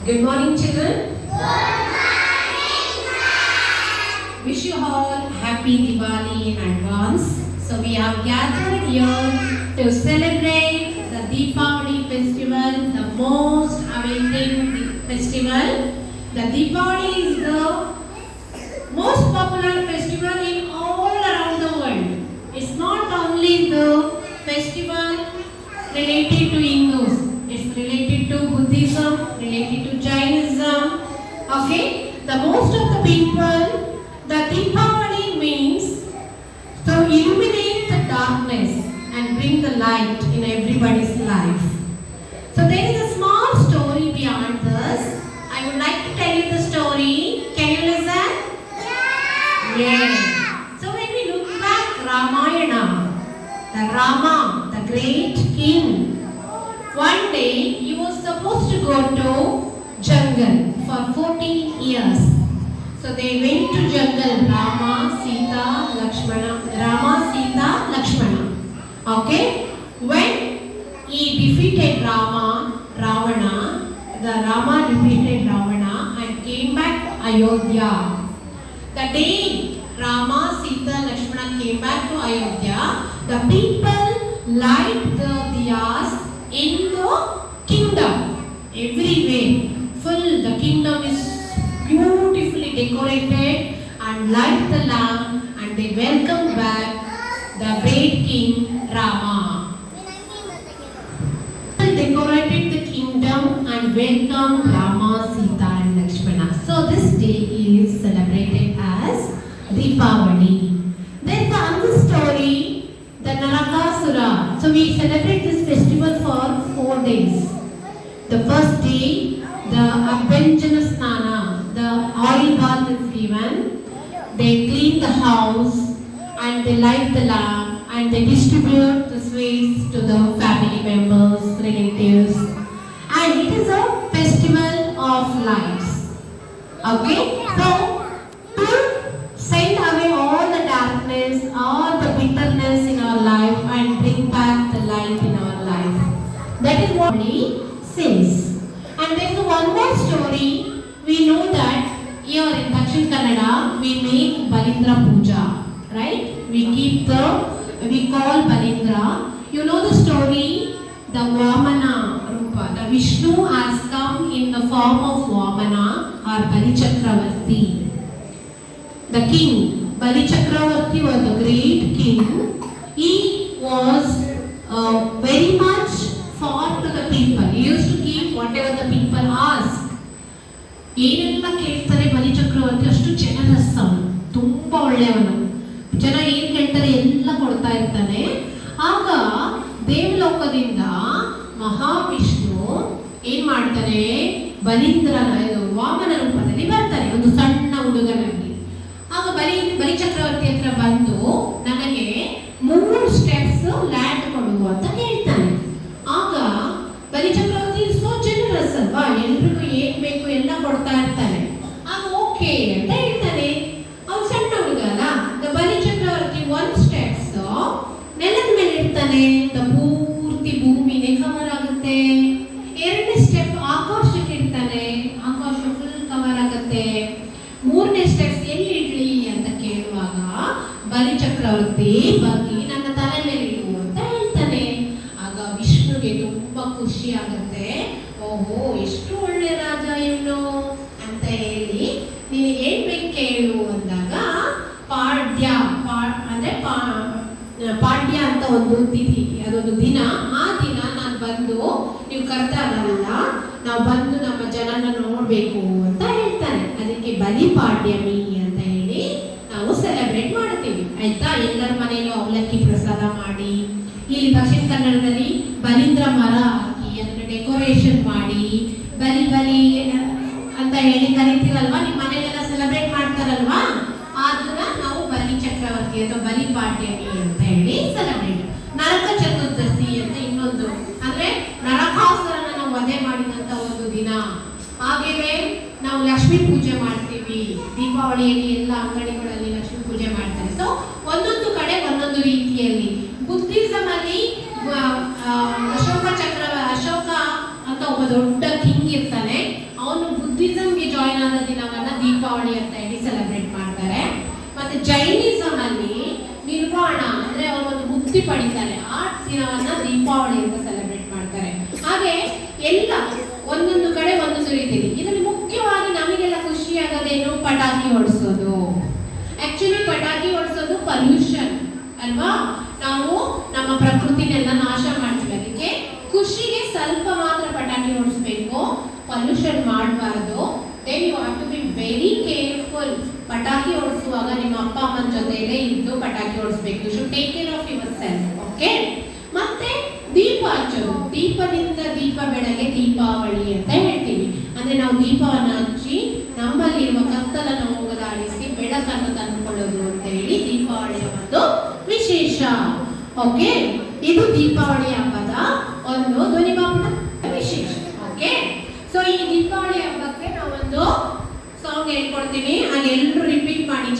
Good morning, children. Good morning, ma'am. Wish you all happy Diwali in advance. So we have gathered here to celebrate the Deepavali festival, the most awaiting festival. The Deepavali is the most popular festival in all around the world. It's not only the festival related to Hindus. It's related to Buddhism, related to Jainism. Okay? The most of the people, the Deepavali means to illuminate the darkness and bring the light in everybody's life. So there is a small story beyond this. I would like to tell you the story. Can you listen? Yeah. So when we look back Ramayana, the Rama, the great king, one day he was supposed to go to jungle for 14 years. So they went to jungle, Rama, Sita, Lakshmana. Okay? When he defeated Ravana, the Rama defeated Ravana and came back to Ayodhya. The day Rama, Sita, Lakshmana came back to Ayodhya, the people light the diyas in the kingdom. Everywhere, full, the kingdom is beautifully decorated and light the lamp and they welcome back the great king Rama. Decorated the kingdom and welcome Rama, Sita and Lakshmana. So this day is celebrated as Deepavali. There's another story, the Narakasura. So we celebrate this festival for 4 days. The first day, the Abhyangana Snana, the oil bath is given. They clean the house and they light the lamp and they distribute the sweets to the family members, relatives. And it is a festival of lights. Okay? So, to send away all the darkness, all the bitterness in our life and bring back the light in our life. That is what he says. And there is one more story. We know that here in Dakshin Kannada, we make Balindra Puja. Right? We call Balindra. You know the story, the Vamana Rupa. The Vishnu has come in the form of Vamana or Bali Chakravarti. The king, Bali Chakravarti was the great king. He was very much fought to the people. He used to give whatever the people asked. ಏನೆಲ್ಲ ಕೇಳ್ತಾರೆ ಬಲಿ ಚಕ್ರವರ್ತಿ ಅಷ್ಟು generous ಅವನು, ತುಂಬಾ ಒಳ್ಳೆಯವನು. ಜನ ಏನ್ ಕೇಳ್ತಾರೆ ಎಲ್ಲ ಕೊಡ್ತಾ ಇರ್ತಾನೆ. ಆಗ ದೇವಲೋಕದಿಂದ ಮಹಾವಿಷ್ಣು ಏನ್ ಮಾಡ್ತಾನೆ, ಬಲೀಂದ್ರನ ವಾಮನ ರೂಪದಲ್ಲಿ ಬರ್ತಾನೆ, ಒಂದು ಸಣ್ಣ ಹುಡುಗನಾಗಿ. ಆಗ ಬಲಿ ಚಕ್ರವರ್ತಿ ಹತ್ರ ಬಂದು ನನಗೆ 3 ಸ್ಟೆಪ್ಸ್ ಲ್ಯಾಂಡ್ ಕೊಡು ಅಂತ ಕೇಳ್ತಾನೆ. ಆಗ ಬಲಿ ಚಕ್ರವರ್ತಿ ಸೋ ಜನರಸ್ ಅಲ್ವಾ, ಎಲ್ರಿಗೂ ಏನ್ ಬೇಕು ಎಲ್ಲ ಕೊಡ್ತಾ ಇರ್ತಾನೆ. ಆಗ ಓಕೆ ಅಂತ ಹೇಳ್ತಾನೆ. ಅವ್ನು ಸಣ್ಣ ಹುಡುಗ ಅಲ್ಲ. ಬಲಿ ಚಕ್ರವರ್ತಿ 1 ಸ್ಟೆಪ್ಸ್ ನೆಲದ ಮೇಲೆ ಇರ್ತಾನೆ, ಪೂರ್ತಿ ಭೂಮಿನೇ ಕವರ್ ಆಗುತ್ತೆ. 2ನೇ ಸ್ಟೆಪ್ ಆಕಾಶಕ್ಕೆ ಇಡ್ತಾನೆ, ಆಕಾಶ ಫುಲ್ ಕವರ್ ಆಗುತ್ತೆ. 3ನೇ ಸ್ಟೆಪ್ಸ್ ಎಲ್ಲಿ ಇಡ್ಲಿ ಅಂತ ಕೇಳುವಾಗ ಬಲಿ ಚಕ್ರವರ್ತಿ ಬಗ್ಗೆ ನನ್ನ ತಲೆ ಮೇಲೆ ಇಡು ಅಂತ ಹೇಳ್ತಾನೆ. ಆಗ ವಿಷ್ಣುಗೆ ತುಂಬಾ ಖುಷಿ ಆಗುತ್ತೆ. ಓಹೋ, ಎಷ್ಟು ಒಳ್ಳೆ ರಾಜ ಇವನು ಅಂತ ಹೇಳಿ ನೀನು ಏನ್ ಬೇಕು ಕೇಳು ಅಂದಾಗ ಪಾಡ್ಯ ಅಂತ ಒಂದು ತಿಥಿ, ಅದೊಂದು ದಿನ. ಆ ದಿನ ನಾನು ಬಂದು, ನೀವು ಕರ್ತಾರಲ್ಲ, ನಾವು ಬಂದು ನಮ್ಮ ಜನನ ನೋಡ್ಬೇಕು ಅಂತ ಹೇಳ್ತಾನೆ. ಅದಕ್ಕೆ ಬಲಿ ಪಾಡ್ಯಮಿ ಅಂತ ಹೇಳಿ ನಾವು ಸೆಲೆಬ್ರೇಟ್ ಮಾಡ್ತೀವಿ. ಆಯ್ತಾ? ಎಲ್ಲರ ಮನೆಯಲ್ಲೂ ಅವಲಕ್ಕಿ ಪ್ರಸಾದ ಮಾಡಿ, ಇಲ್ಲಿ ದಕ್ಷಿಣ ಕನ್ನಡದಲ್ಲಿ ಬಲೀಂದ್ರ ಮರ ಹಾಕಿ ಅದನ್ನ ಡೆಕೋರೇಷನ್ ಮಾಡಿ ಬಲಿ ಅಂತ ಹೇಳಿ ಕರಿತೀರಲ್ವಾ, ನಿಮ್ಮ ಮನೆಯಲ್ಲೆಲ್ಲ ಸೆಲೆಬ್ರೇಟ್ ಮಾಡ್ತಾರಲ್ವಾ, ಅದನ್ನ ನಾವು ಬಲಿ ಚಕ್ರವರ್ತಿ ಅಥವಾ ಬಲಿ ಪಾಡ್ಯಮಿ ಅಂತ ಹೇಳಿ ಸೆಲೆಬ್ರೇಟ್. ನರಕ ಚತುರ್ದಶಿ ಅಂತ ಇನ್ನೊಂದು, ಅಂದ್ರೆ ನರಕಾಸುರನ ವಧೆ ಮಾಡಿದಂತ ಒಂದು ದಿನ. ಹಾಗೆಯೇ ನಾವು ಲಕ್ಷ್ಮೀ ಪೂಜೆ ಮಾಡ್ತೀವಿ. ದೀಪಾವಳಿಯಲ್ಲಿ ಎಲ್ಲ ಅಂಗಡಿಗಳಲ್ಲಿ ಲಕ್ಷ್ಮೀ ಪೂಜೆ ಮಾಡ್ತಾರೆ. ಸೊ ಒಂದೊಂದು ಕಡೆ ಒಂದೊಂದು ರೀತಿಯಲ್ಲಿ. ಬುದ್ಧಿಸಂ ಅಲ್ಲಿ ಅಶೋಕ ಅಂತ ಒಬ್ಬ ದೊಡ್ಡ ಕಿಂಗ್ ಇರ್ತಾನೆ. ಅವನು ಅನ್ನದ ದಿನವನ್ನ ದೀಪಾವಳಿ ಅಂತ ಹೇಳಿ ಸೆಲೆಬ್ರೇಟ್ ಮಾಡ್ತಾರೆ. ಮತ್ತೆ ಜೈನಿಸಂ ಅಲ್ಲಿ ನಿರ್ವಾಣ ಅಂದ್ರೆ ಅವರು ಒಂದು ಮುಕ್ತಿ ಪಡಿತಾರೆ, ಆ ದಿನವನ್ನ ದೀಪಾವಳಿ ಅಂತ ಸೆಲೆಬ್ರೇಟ್ ಮಾಡ್ತಾರೆ. ಹಾಗೆ ಎಲ್ಲ ಒಂದೊಂದು ಕಡೆ ಒಂದೊಂದು ರೀತಿಯಲ್ಲಿ. ಇದರಲ್ಲಿ ಮುಖ್ಯವಾಗಿ ನಮಗೆಲ್ಲ ಖುಷಿ ಆಗೋದೇನು, ಪಟಾಕಿ ಹೊಡಿಸೋದು. ಆಕ್ಚುಲಿ ಪಟಾಕಿ ಹೊಡಿಸೋದು ಪೊಲ್ಯೂಷನ್ ಅಲ್ವಾ, ನಾವು ನಮ್ಮ ಪ್ರಕೃತಿನೆಲ್ಲ ನಾಶ ಮಾಡ್ತೀವಿ. ಅದಕ್ಕೆ ಖುಷಿಗೆ ಸ್ವಲ್ಪ ಮಾತ್ರ ಪಟಾಕಿ ಹೊಡಿಸ್ಬೇಕು, ಪೊಲ್ಯೂಷನ್ ಮಾಡಬಾರ್ದು. Then you have to be very careful. ಪಟಾಕಿ ಹೊಡಿಸುವಾಗ ನಿಮ್ಮ ಅಪ್ಪ ಅಮ್ಮನ ಜೊತೆಲೇ ಇದ್ದು ಪಟಾಕಿ ಹೊಡಿಸ್ಬೇಕು. You should take care of yourself. Okay. ಮತ್ತೆ ದೀಪ ಹಚ್ಚೋದು, ದೀಪದಿಂದ ದೀಪ ಬೆಳಗ್ಗೆ ದೀಪಾವಳಿ ಅಂತ ಹೇಳ್ತೀವಿ. ಅಂದ್ರೆ ನಾವು ದೀಪವನ್ನು ಹಚ್ಚಿ ನಮ್ಮಲ್ಲಿರುವ ಕತ್ತಲನ್ನು ಹೋಗಲಾಡಿಸಿ ಬೆಳಕನ್ನು ತಂದುಕೊಳ್ಳೋದು ಅಂತ ಹೇಳಿ ದೀಪಾವಳಿಯ ಒಂದು ವಿಶೇಷ. ಓಕೆ, ಇದು ದೀಪಾವಳಿ ಹಬ್ಬದ ಒಂದು ಧ್ವನಿಮಾಪನ ವಿಶೇಷ. ಓಕೆ, ಸೊ ಈ ದೀಪಾವಳಿ ಹಬ್ಬಕ್ಕೆ ನಾವೊಂದು ಸಾಂಗ್ ಹೇಳ್ಕೊಡ್ತೀನಿ, ಹಾಗೆ ಎಲ್ಲರೂ ರಿಪೀಟ್ ಮಾಡಿ.